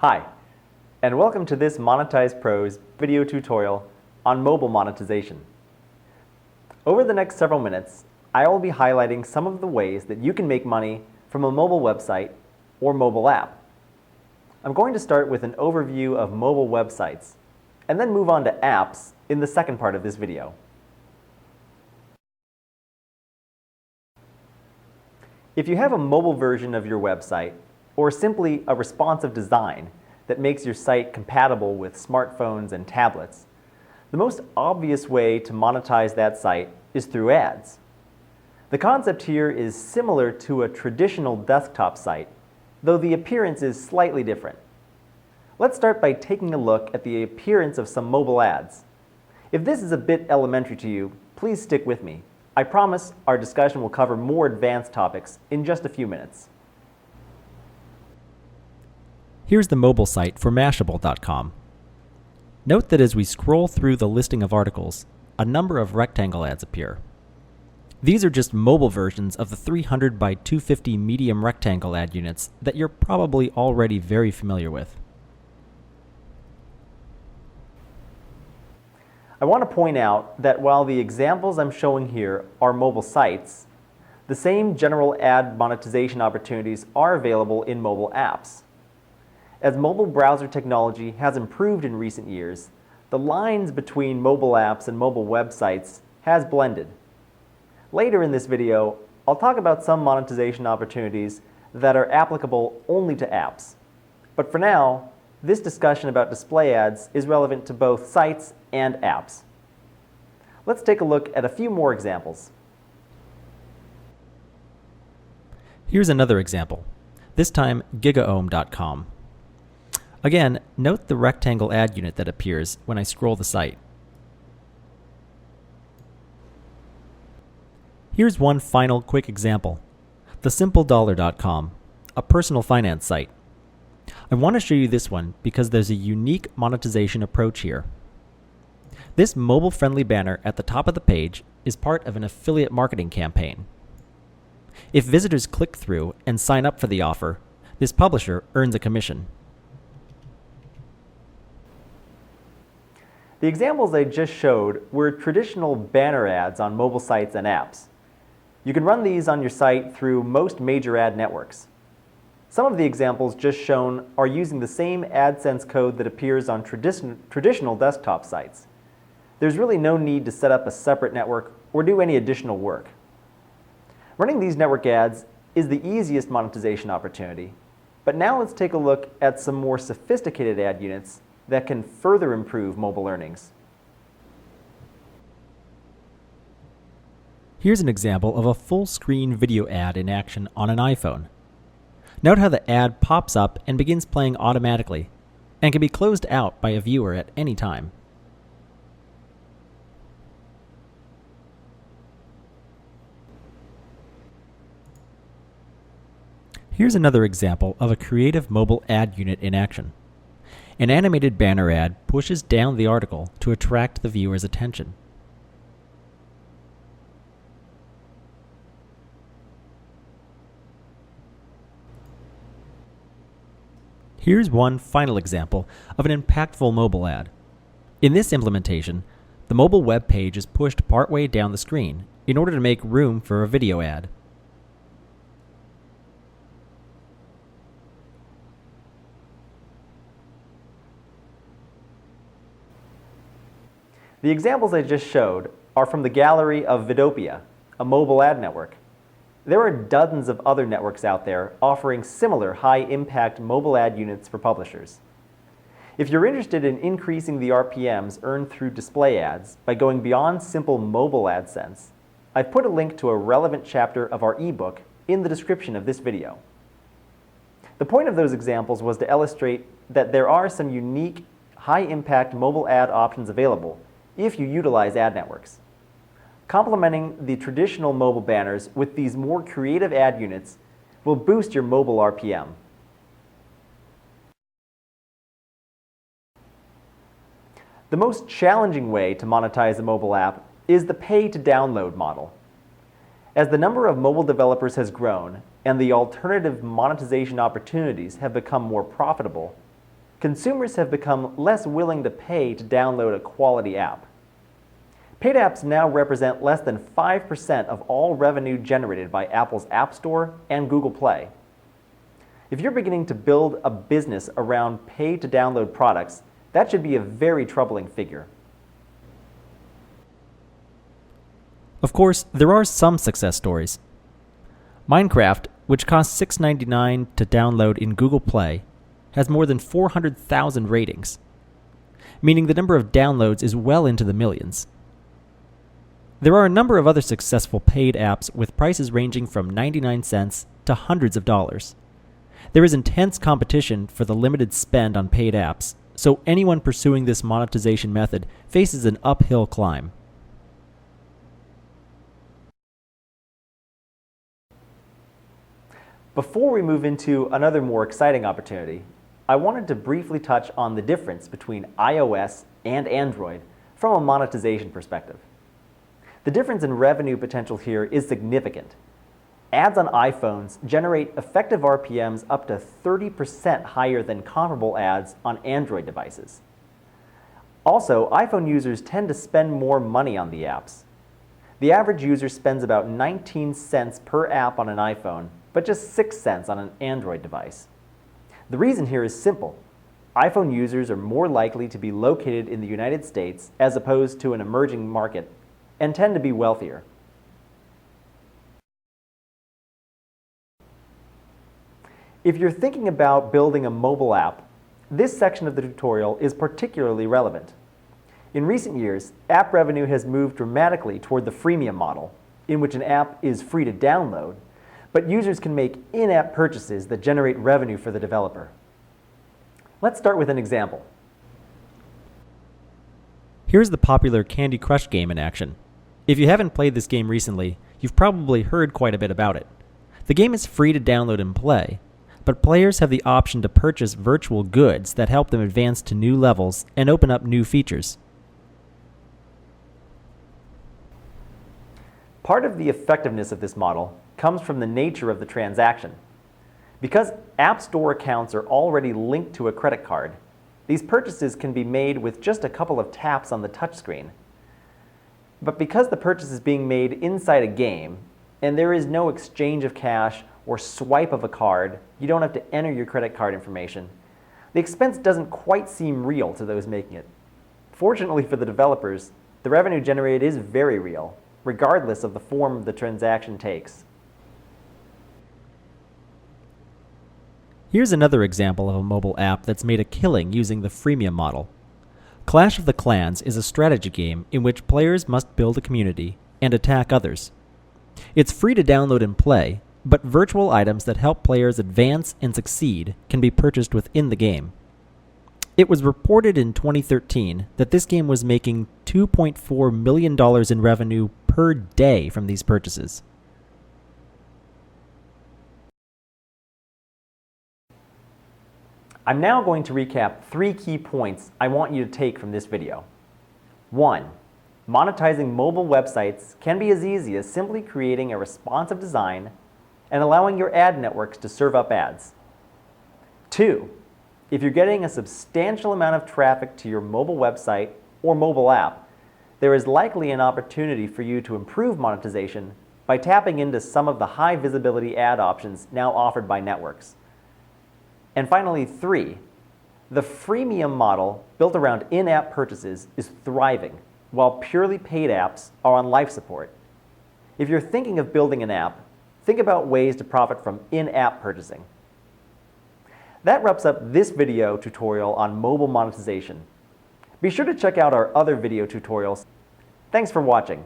Hi, and welcome to this Monetize Pro's video tutorial on mobile monetization. Over the next several minutes, I will be highlighting some of the ways that you can make money from a mobile website or mobile app. I'm going to start with an overview of mobile websites and then move on to apps in the second part of this video. If you have a mobile version of your website, or simply a responsive design that makes your site compatible with smartphones and tablets, the most obvious way to monetize that site is through ads. The concept here is similar to a traditional desktop site, though the appearance is slightly different. Let's start by taking a look at the appearance of some mobile ads. If this is a bit elementary to you, please stick with me. I promise our discussion will cover more advanced topics in just a few minutes. Here's the mobile site for Mashable.com. Note that as we scroll through the listing of articles, a number of rectangle ads appear. These are just mobile versions of the 300 by 250 medium rectangle ad units that you're probably already very familiar with. I want to point out that while the examples I'm showing here are mobile sites, the same general ad monetization opportunities are available in mobile apps. As mobile browser technology has improved in recent years, the lines between mobile apps and mobile websites has blended. Later in this video, I'll talk about some monetization opportunities that are applicable only to apps. But for now, this discussion about display ads is relevant to both sites and apps. Let's take a look at a few more examples. Here's another example, this time gigaohm.com. Again, note the rectangle ad unit that appears when I scroll the site. Here's one final quick example, thesimpledollar.com, a personal finance site. I want to show you this one because there's a unique monetization approach here. This mobile-friendly banner at the top of the page is part of an affiliate marketing campaign. If visitors click through and sign up for the offer, this publisher earns a commission. The examples I just showed were traditional banner ads on mobile sites and apps. You can run these on your site through most major ad networks. Some of the examples just shown are using the same AdSense code that appears on traditional desktop sites. There's really no need to set up a separate network or do any additional work. Running these network ads is the easiest monetization opportunity, but now let's take a look at some more sophisticated ad units that can further improve mobile earnings. Here's an example of a full-screen video ad in action on an iPhone. Note how the ad pops up and begins playing automatically, and can be closed out by a viewer at any time. Here's another example of a creative mobile ad unit in action. An animated banner ad pushes down the article to attract the viewer's attention. Here's one final example of an impactful mobile ad. In this implementation, the mobile web page is pushed partway down the screen in order to make room for a video ad. The examples I just showed are from the gallery of Vidopia, a mobile ad network. There are dozens of other networks out there offering similar high-impact mobile ad units for publishers. If you're interested in increasing the RPMs earned through display ads by going beyond simple mobile AdSense, I've put a link to a relevant chapter of our ebook in the description of this video. The point of those examples was to illustrate that there are some unique, high-impact mobile ad options available if you utilize ad networks. Complementing the traditional mobile banners with these more creative ad units will boost your mobile RPM. The most challenging way to monetize a mobile app is the pay-to-download model. As the number of mobile developers has grown and the alternative monetization opportunities have become more profitable, consumers have become less willing to pay to download a quality app. Paid apps now represent less than 5% of all revenue generated by Apple's App Store and Google Play. If you're beginning to build a business around pay-to-download products, that should be a very troubling figure. Of course, there are some success stories. Minecraft, which costs $6.99 to download in Google Play, has more than 400,000 ratings, meaning the number of downloads is well into the millions. There are a number of other successful paid apps with prices ranging from 99 cents to hundreds of dollars. There is intense competition for the limited spend on paid apps, so anyone pursuing this monetization method faces an uphill climb. Before we move into another more exciting opportunity, I wanted to briefly touch on the difference between iOS and Android from a monetization perspective. The difference in revenue potential here is significant. Ads on iPhones generate effective RPMs up to 30% higher than comparable ads on Android devices. Also, iPhone users tend to spend more money on the apps. The average user spends about 19 cents per app on an iPhone, but just 6 cents on an Android device. The reason here is simple. iPhone users are more likely to be located in the United States as opposed to an emerging market and tend to be wealthier. If you're thinking about building a mobile app, this section of the tutorial is particularly relevant. In recent years, app revenue has moved dramatically toward the freemium model, in which an app is free to download, but users can make in-app purchases that generate revenue for the developer. Let's start with an example. Here's the popular Candy Crush game in action. If you haven't played this game recently, you've probably heard quite a bit about it. The game is free to download and play, but players have the option to purchase virtual goods that help them advance to new levels and open up new features. Part of the effectiveness of this model comes from the nature of the transaction. Because App Store accounts are already linked to a credit card, these purchases can be made with just a couple of taps on the touchscreen. But because the purchase is being made inside a game, and there is no exchange of cash or swipe of a card, you don't have to enter your credit card information, the expense doesn't quite seem real to those making it. Fortunately for the developers, the revenue generated is very real, regardless of the form the transaction takes. Here's another example of a mobile app that's made a killing using the freemium model. Clash of the Clans is a strategy game in which players must build a community and attack others. It's free to download and play, but virtual items that help players advance and succeed can be purchased within the game. It was reported in 2013 that this game was making $2.4 million in revenue per day from these purchases. I'm now going to recap 3 key points I want you to take from this video. 1. Monetizing mobile websites can be as easy as simply creating a responsive design and allowing your ad networks to serve up ads. 2. If you're getting a substantial amount of traffic to your mobile website or mobile app, there is likely an opportunity for you to improve monetization by tapping into some of the high visibility ad options now offered by networks. And finally, 3, the freemium model built around in-app purchases is thriving, while purely paid apps are on life support. If you're thinking of building an app, think about ways to profit from in-app purchasing. That wraps up this video tutorial on mobile monetization. Be sure to check out our other video tutorials. Thanks for watching.